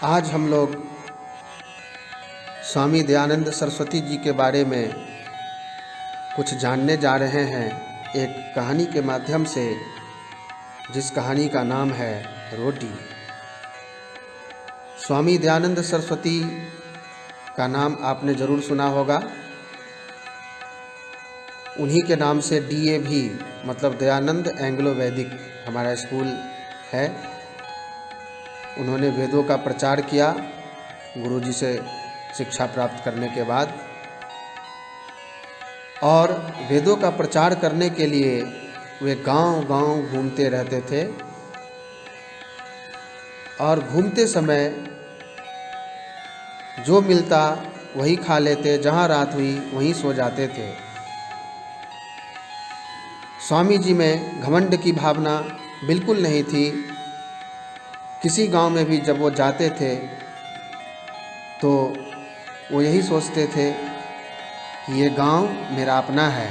आज हम लोग स्वामी दयानंद सरस्वती जी के बारे में कुछ जानने जा रहे हैं एक कहानी के माध्यम से, जिस कहानी का नाम है रोटी। स्वामी दयानंद सरस्वती का नाम आपने ज़रूर सुना होगा। उन्हीं के नाम से DAV मतलब दयानंद एंग्लो वैदिक हमारा स्कूल है। उन्होंने वेदों का प्रचार किया गुरुजी से शिक्षा प्राप्त करने के बाद, और वेदों का प्रचार करने के लिए वे गांव-गांव घूमते रहते थे और घूमते समय जो मिलता वही खा लेते, जहां रात हुई वहीं सो जाते थे। स्वामी जी में घमंड की भावना बिल्कुल नहीं थी। किसी गांव में भी जब वो जाते थे तो वो यही सोचते थे कि ये गांव मेरा अपना है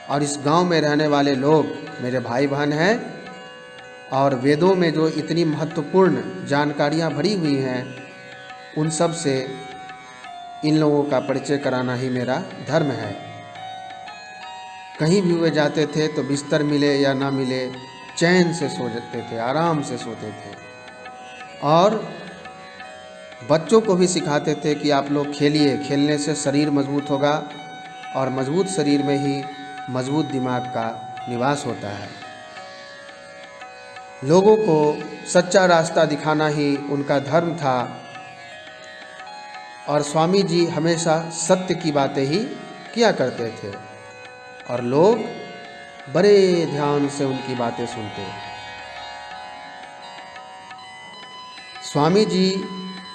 और इस गांव में रहने वाले लोग मेरे भाई बहन हैं, और वेदों में जो इतनी महत्वपूर्ण जानकारियां भरी हुई हैं उन सब से इन लोगों का परिचय कराना ही मेरा धर्म है। कहीं भी वे जाते थे तो बिस्तर मिले या ना मिले चैन से सो जाते थे, आराम से सोते थे। और बच्चों को भी सिखाते थे कि आप लोग खेलिए, खेलने से शरीर मजबूत होगा और मजबूत शरीर में ही मजबूत दिमाग का निवास होता है। लोगों को सच्चा रास्ता दिखाना ही उनका धर्म था और स्वामी जी हमेशा सत्य की बातें ही किया करते थे और लोग बड़े ध्यान से उनकी बातें सुनते। स्वामी जी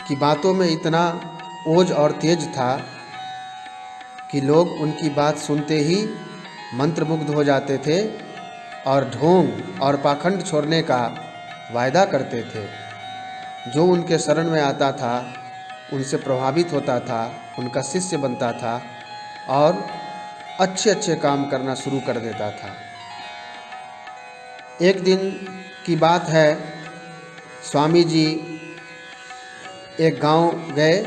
की बातों में इतना ओज और तेज था कि लोग उनकी बात सुनते ही मंत्रमुग्ध हो जाते थे और ढोंग और पाखंड छोड़ने का वायदा करते थे। जो उनके शरण में आता था उनसे प्रभावित होता था, उनका शिष्य बनता था और अच्छे अच्छे काम करना शुरू कर देता था। एक दिन की बात है, स्वामी जी एक गांव गए।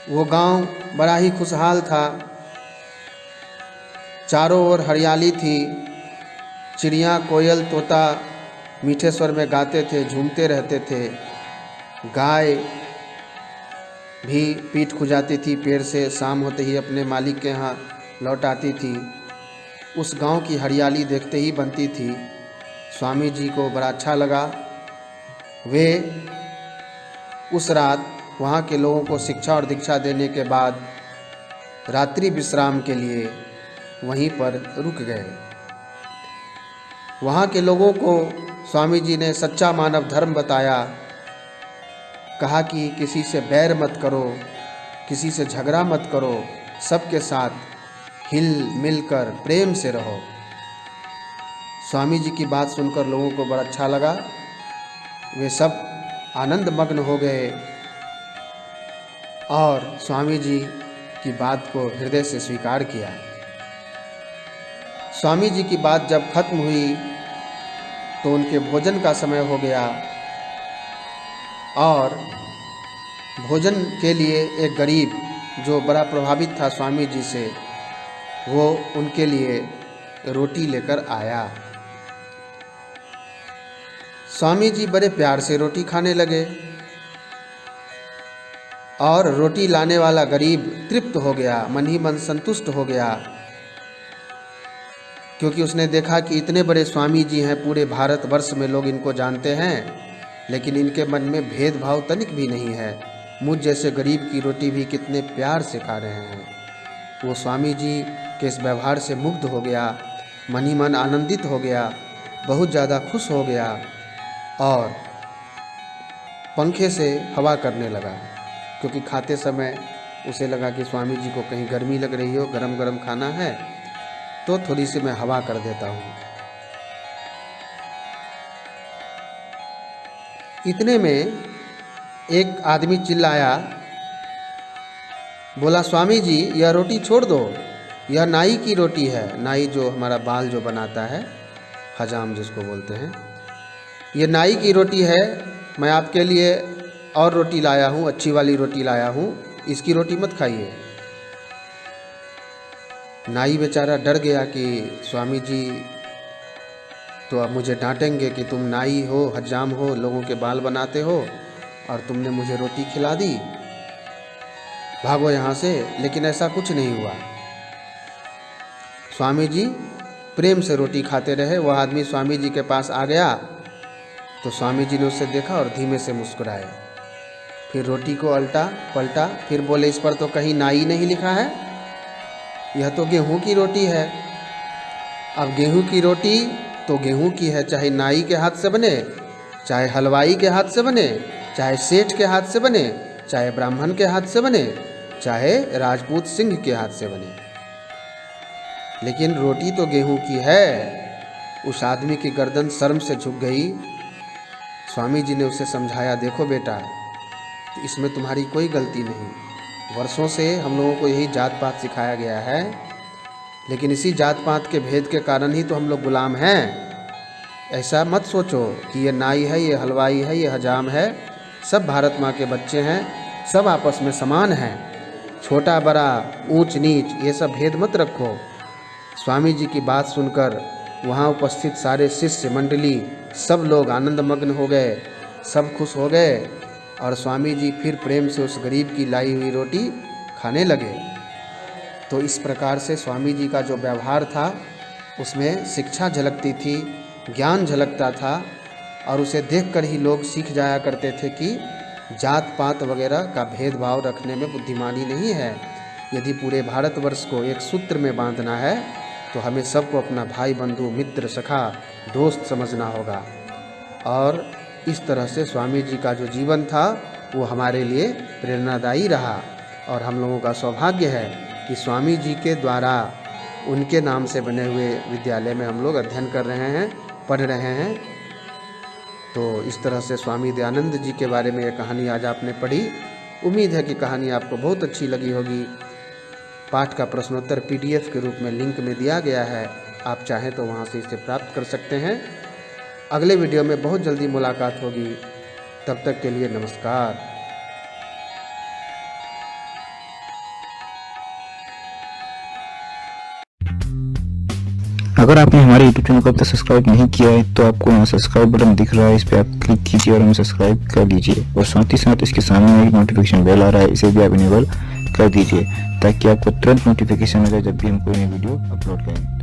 वो गांव बड़ा ही खुशहाल था, चारों ओर हरियाली थी, चिड़िया कोयल तोता मीठे स्वर में गाते थे, झूमते रहते थे। गाय भी पीठ खुजाती थी पेड़ से, शाम होते ही अपने मालिक के यहाँ लौट आती थी। उस गांव की हरियाली देखते ही बनती थी। स्वामी जी को बड़ा अच्छा लगा। वे उस रात वहाँ के लोगों को शिक्षा और दीक्षा देने के बाद रात्रि विश्राम के लिए वहीं पर रुक गए। वहाँ के लोगों को स्वामी जी ने सच्चा मानव धर्म बताया। कहा कि किसी से बैर मत करो, किसी से झगड़ा मत करो, सबके साथ हिल मिलकर प्रेम से रहो। स्वामी जी की बात सुनकर लोगों को बड़ा अच्छा लगा। वे सब आनंद मग्न हो गए और स्वामी जी की बात को हृदय से स्वीकार किया। स्वामी जी की बात जब खत्म हुई तो उनके भोजन का समय हो गया और भोजन के लिए एक गरीब जो बड़ा प्रभावित था स्वामी जी से, वो उनके लिए रोटी लेकर आया। स्वामी जी बड़े प्यार से रोटी खाने लगे और रोटी लाने वाला गरीब तृप्त हो गया, मन ही मन संतुष्ट हो गया, क्योंकि उसने देखा कि इतने बड़े स्वामी जी हैं, पूरे भारतवर्ष में लोग इनको जानते हैं, लेकिन इनके मन में भेदभाव तनिक भी नहीं है। मुझ जैसे गरीब की रोटी भी कितने प्यार से खा रहे हैं। वो स्वामी जी के इस व्यवहार से मुग्ध हो गया, मन ही मन आनंदित हो गया, बहुत ज़्यादा खुश हो गया और पंखे से हवा करने लगा, क्योंकि खाते समय उसे लगा कि स्वामी जी को कहीं गर्मी लग रही हो, गरम गरम खाना है तो थोड़ी सी मैं हवा कर देता हूँ। इतने में एक आदमी चिल्लाया, बोला, स्वामी जी यह रोटी छोड़ दो, यह नाई की रोटी है। नाई जो हमारा बाल जो बनाता है, हजाम जिसको बोलते हैं, ये नाई की रोटी है, मैं आपके लिए और रोटी लाया हूँ, अच्छी वाली रोटी लाया हूँ, इसकी रोटी मत खाइए। नाई बेचारा डर गया कि स्वामी जी तो अब मुझे डांटेंगे कि तुम नाई हो, हज्जाम हो, लोगों के बाल बनाते हो और तुमने मुझे रोटी खिला दी, भागो यहाँ से। लेकिन ऐसा कुछ नहीं हुआ। स्वामी जी प्रेम से रोटी खाते रहे। वह आदमी स्वामी जी के पास आ गया तो स्वामी जी ने उसे देखा और धीमे से मुस्कुराए। फिर रोटी को उल्टा पलटा, फिर बोले, इस पर तो कहीं नाई नहीं लिखा है, यह तो गेहूं की रोटी है। अब गेहूं की रोटी तो गेहूं की है, चाहे नाई के हाथ से बने, चाहे हलवाई के हाथ से बने, चाहे सेठ के हाथ से बने, चाहे ब्राह्मण के हाथ से बने, चाहे राजपूत सिंह के हाथ से बने, लेकिन रोटी तो गेहूं की है। उस आदमी की गर्दन शर्म से झुक गई। स्वामी जी ने उसे समझाया, देखो बेटा, इसमें तुम्हारी कोई गलती नहीं। वर्षों से हम लोगों को यही जात पात सिखाया गया है, लेकिन इसी जात पात के भेद के कारण ही तो हम लोग गुलाम हैं। ऐसा मत सोचो कि ये नाई है, ये हलवाई है, ये हजाम है। सब भारत माँ के बच्चे हैं, सब आपस में समान हैं। छोटा बड़ा, ऊंच नीच, ये सब भेद मत रखो। स्वामी जी की बात सुनकर वहाँ उपस्थित सारे शिष्य मंडली सब लोग आनंदमग्न हो गए, सब खुश हो गए और स्वामी जी फिर प्रेम से उस गरीब की लाई हुई रोटी खाने लगे। तो इस प्रकार से स्वामी जी का जो व्यवहार था उसमें शिक्षा झलकती थी, ज्ञान झलकता था और उसे देखकर ही लोग सीख जाया करते थे कि जात पात वगैरह का भेदभाव रखने में बुद्धिमानी नहीं है। यदि पूरे भारतवर्ष को एक सूत्र में बांधना है तो हमें सबको अपना भाई, बंधु, मित्र, सखा, दोस्त समझना होगा। और इस तरह से स्वामी जी का जो जीवन था वो हमारे लिए प्रेरणादायी रहा और हम लोगों का सौभाग्य है कि स्वामी जी के द्वारा उनके नाम से बने हुए विद्यालय में हम लोग अध्ययन कर रहे हैं, पढ़ रहे हैं। तो इस तरह से स्वामी दयानंद जी के बारे में ये कहानी आज आपने पढ़ी। उम्मीद है कि कहानी आपको बहुत अच्छी लगी होगी। पाठ का प्रश्नोत्तर PDF के रूप में लिंक में दिया गया है, आप चाहें तो वहाँ से इसे प्राप्त कर सकते हैं। अगले वीडियो में बहुत जल्दी मुलाकात होगी, तब तक के लिए नमस्कार। अगर आपने हमारे YouTube चैनल को अब तक सब्सक्राइब नहीं किया है तो आपको यहाँ सब्सक्राइब बटन दिख रहा है, इस पर आप क्लिक कीजिए और हमें सब्सक्राइब कर लीजिए। और साथ ही साथ इसके सामने एक नोटिफिकेशन बेल आ रहा है, इसे भी आप इनेबल कर दीजिए ताकि आपको तुरंत नोटिफिकेशन मिले जब भी हम कोई नई वीडियो अपलोड करें।